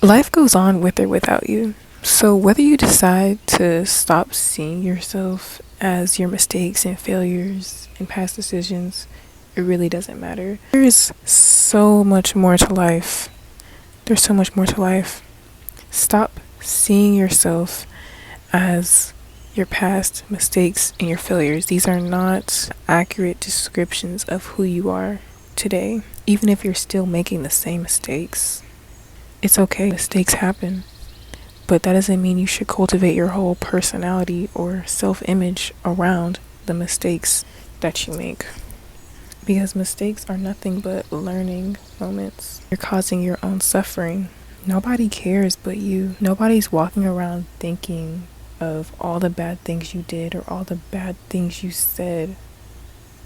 Life goes on with or without you. So, whether you decide to stop seeing yourself as your mistakes and failures and past decisions, it really doesn't matter. There is so much more to life. There's so much more to life. Stop seeing yourself as your past mistakes and your failures. These are not accurate descriptions of who you are today. Even if you're still making the same mistakes, it's okay. Mistakes happen. But that doesn't mean you should cultivate your whole personality or self-image around the mistakes that you make. Because mistakes are nothing but learning moments. You're causing your own suffering. Nobody cares but you. Nobody's walking around thinking of all the bad things you did or all the bad things you said.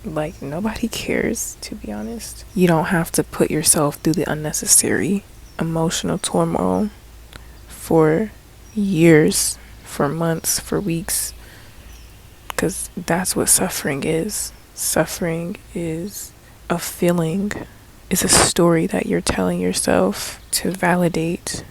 Like, nobody cares, to be honest. You don't have to put yourself through the unnecessary emotional turmoil for years, for months, for weeks, because that's what suffering is. Suffering is a feeling, is a story that you're telling yourself to validate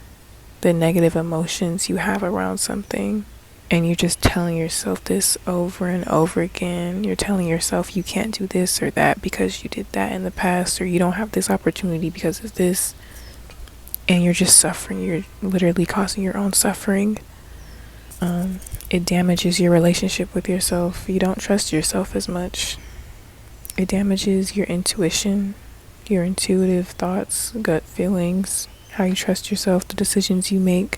the negative emotions you have around something. And you're just telling yourself this over and over again. You're telling yourself you can't do this or that because you did that in the past, or you don't have this opportunity because of this. And you're just suffering. You're literally causing your own suffering. It damages your relationship with yourself. You don't trust yourself as much. It damages your intuition, your intuitive thoughts, gut feelings, how you trust yourself, the decisions you make.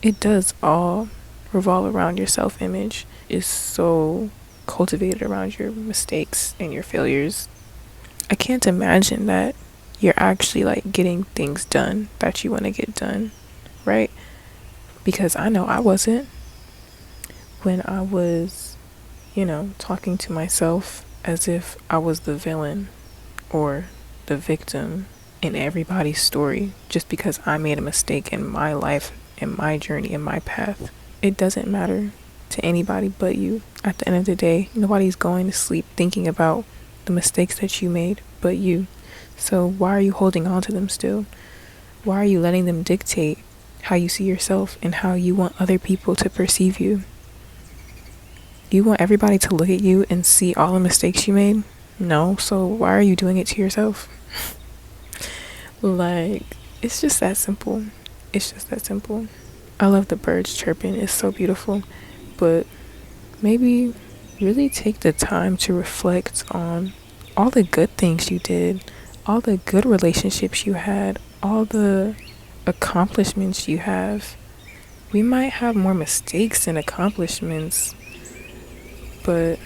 It does all revolve around your self-image. Is so cultivated around your mistakes and your failures. I can't imagine that you're actually like getting things done that you want to get done, right? Because I know I wasn't. When I was, talking to myself as if I was the villain or the victim in everybody's story just because I made a mistake in my life, in my journey, in my path. It doesn't matter to anybody but you. At the end of the day, nobody's going to sleep thinking about the mistakes that you made but you. So why are you holding on to them still? Why are you letting them dictate how you see yourself and how you want other people to perceive you? You want everybody to look at you and see all the mistakes you made? No, so why are you doing it to yourself? Like, it's just that simple. It's just that simple. I love the birds chirping. It's so beautiful. But maybe really take the time to reflect on all the good things you did, all the good relationships you had, all the accomplishments you have. We might have more mistakes than accomplishments, but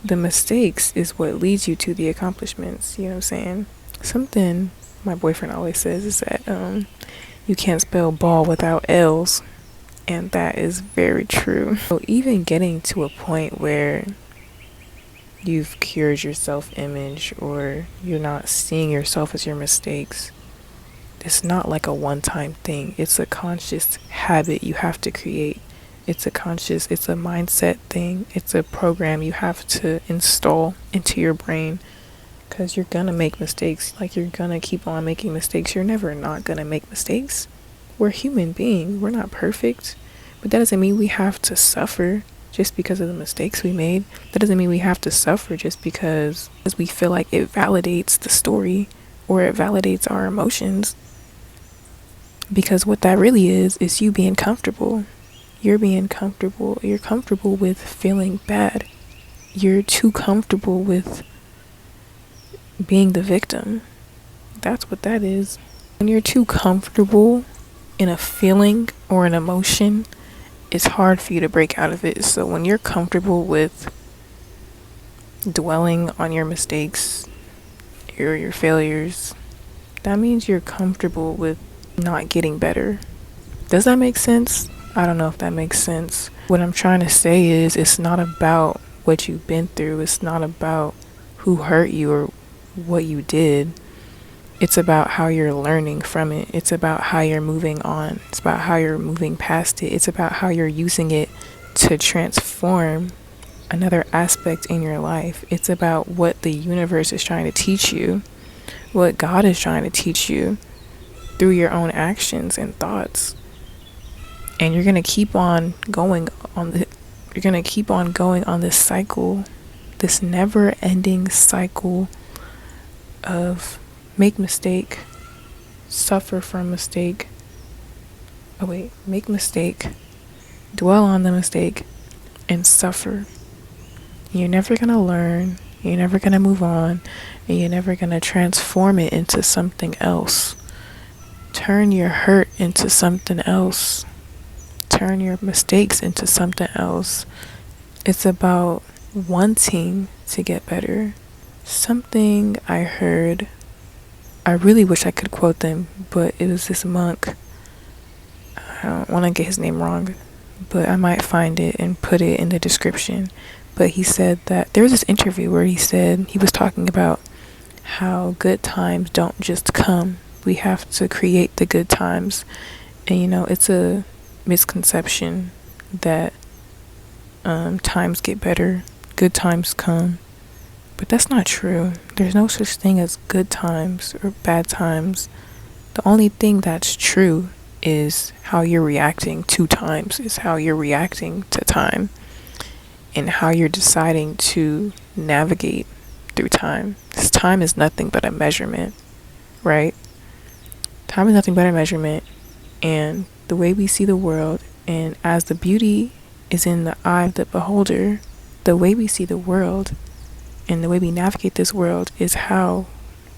the mistakes is what leads you to the accomplishments. You know what I'm saying? Something my boyfriend always says is that you can't spell ball without L's, and that is very true. So even getting to a point where you've cured your self-image or you're not seeing yourself as your mistakes, it's not like a one-time thing. It's a conscious habit you have to create. It's a mindset thing. It's a program you have to install into your brain, because you're gonna make mistakes. Like, you're gonna keep on making mistakes. You're never not gonna make mistakes. We're human beings. We're not perfect. But that doesn't mean we have to suffer just because of the mistakes we made. That doesn't mean we have to suffer just because we feel like it validates the story or it validates our emotions. Because what that really is you being comfortable. You're being comfortable. You're comfortable with feeling bad. You're too comfortable with being the victim. That's what that is. When you're too comfortable in a feeling or an emotion, it's hard for you to break out of it. So when you're comfortable with dwelling on your mistakes or your failures, that means you're comfortable with not getting better. Does that make sense? I don't know if that makes sense. What I'm trying to say is, it's not about what you've been through. It's not about who hurt you or what you did. It's about how you're learning from it. It's about how you're moving on. It's about how you're moving past it. It's about how you're using it to transform another aspect in your life. It's about what the universe is trying to teach you, what God is trying to teach you through your own actions and thoughts. And you're going to keep on going on this cycle, this never-ending cycle of make mistake, suffer from mistake. Make mistake, dwell on the mistake, and suffer. You're never going to learn, you're never going to move on, and you're never going to transform it into something else. Turn your hurt into something else. Turn your mistakes into something else. It's about wanting to get better. Something I heard, I really wish I could quote them, but it was this monk. I don't want to get his name wrong, but I might find it and put it in the description. But he said that there was this interview where he said he was talking about how good times don't just come. We have to create the good times. And it's a misconception that times get better, good times come. But that's not true. There's no such thing as good times or bad times. The only thing that's true is how you're reacting to times, is how you're reacting to time, and how you're deciding to navigate through time. This time is nothing but a measurement, right? Time is nothing but a measurement, and the way we see the world, and as the beauty is in the eye of the beholder, the way we see the world and the way we navigate this world is how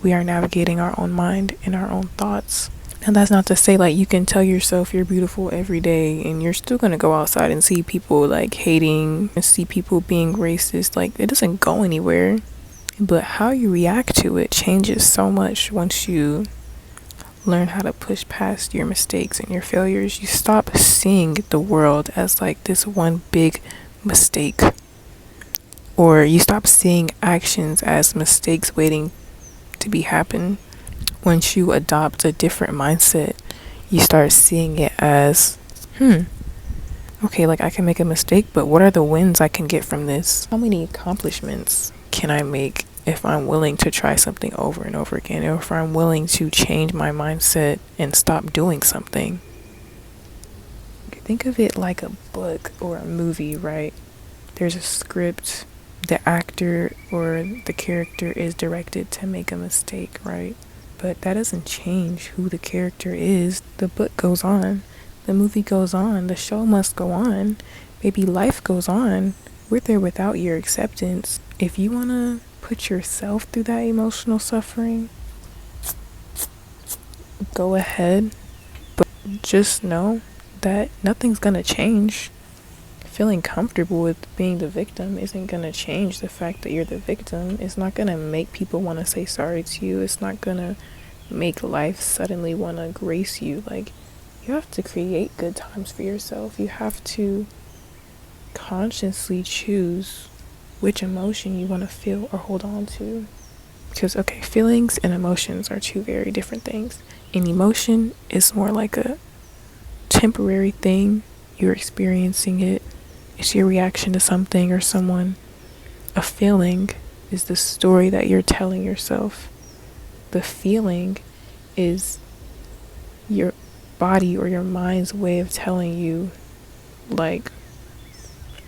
we are navigating our own mind and our own thoughts. And that's not to say like you can tell yourself you're beautiful every day and you're still gonna go outside and see people like hating and see people being racist. Like, it doesn't go anywhere. But how you react to it changes so much once you learn how to push past your mistakes and your failures. You stop seeing the world as like this one big mistake, or you stop seeing actions as mistakes waiting to be happen. Once you adopt a different mindset, you start seeing it as okay, like I can make a mistake, but what are the wins I can get from this? How many accomplishments can I make if I'm willing to try something over and over again, or if I'm willing to change my mindset and stop doing something? Think of it like a book or a movie, right? There's a script, the actor or the character is directed to make a mistake, right? But that doesn't change who the character is. The book goes on, the movie goes on, the show must go on, maybe life goes on, with or without your acceptance. If you want to put yourself through that emotional suffering, go ahead, but just know that nothing's gonna change. Feeling comfortable with being the victim isn't gonna change the fact that you're the victim. It's not gonna make people want to say sorry to you. It's not gonna make life suddenly want to grace you. Like, you have to create good times for yourself. You have to consciously choose which emotion you want to feel or hold on to. Because, okay, feelings and emotions are two very different things. An emotion is more like a temporary thing. You're experiencing it. It's your reaction to something or someone. A feeling is the story that you're telling yourself. The feeling is your body or your mind's way of telling you, like,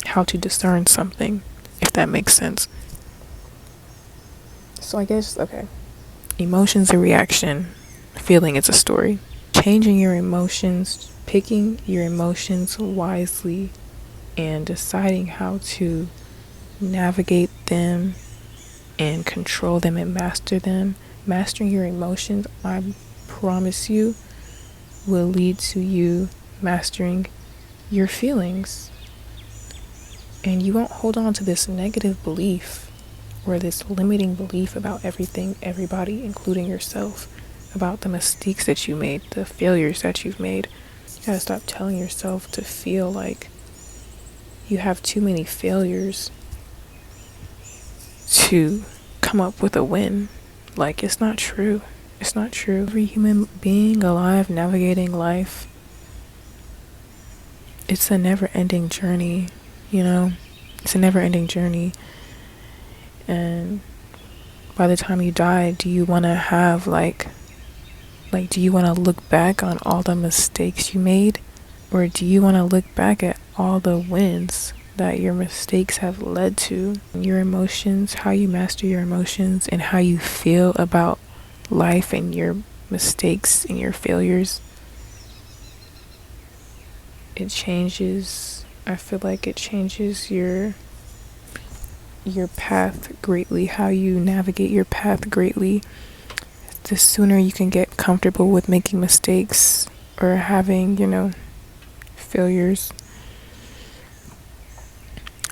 how to discern something, if that makes sense. So I guess, okay, emotion's a reaction, feeling is a story. Changing your emotions, picking your emotions wisely, and deciding how to navigate them and control them and master them. Mastering your emotions, I promise you, will lead to you mastering your feelings. And you won't hold on to this negative belief or this limiting belief about everything, everybody, including yourself, about the mistakes that you made, the failures that you've made. You gotta stop telling yourself to feel like you have too many failures to come up with a win. Like, it's not true. It's not true. Every human being alive navigating life, it's a never-ending journey, you know? It's a never-ending journey. And by the time you die, do you want to have, like, Like, do you want to look back on all the mistakes you made? Or do you want to look back at all the wins that your mistakes have led to? Your emotions, how you master your emotions, and how you feel about life and your mistakes and your failures. It changes, I feel like it changes your path greatly, how you navigate your path greatly. The sooner you can get comfortable with making mistakes or having, failures,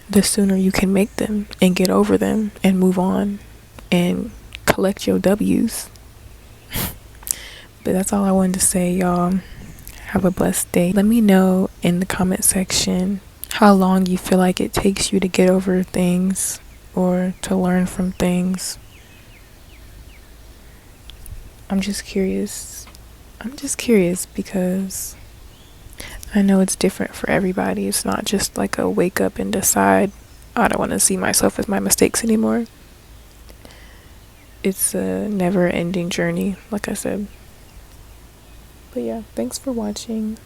the sooner you can make them and get over them and move on and collect your W's. But that's all I wanted to say, y'all. Have a blessed day. Let me know in the comment section how long you feel like it takes you to get over things or to learn from things. I'm just curious. Because I know it's different for everybody. It's not just like a wake up and decide, I don't want to see myself as my mistakes anymore. It's a never ending journey, like I said. But yeah, thanks for watching.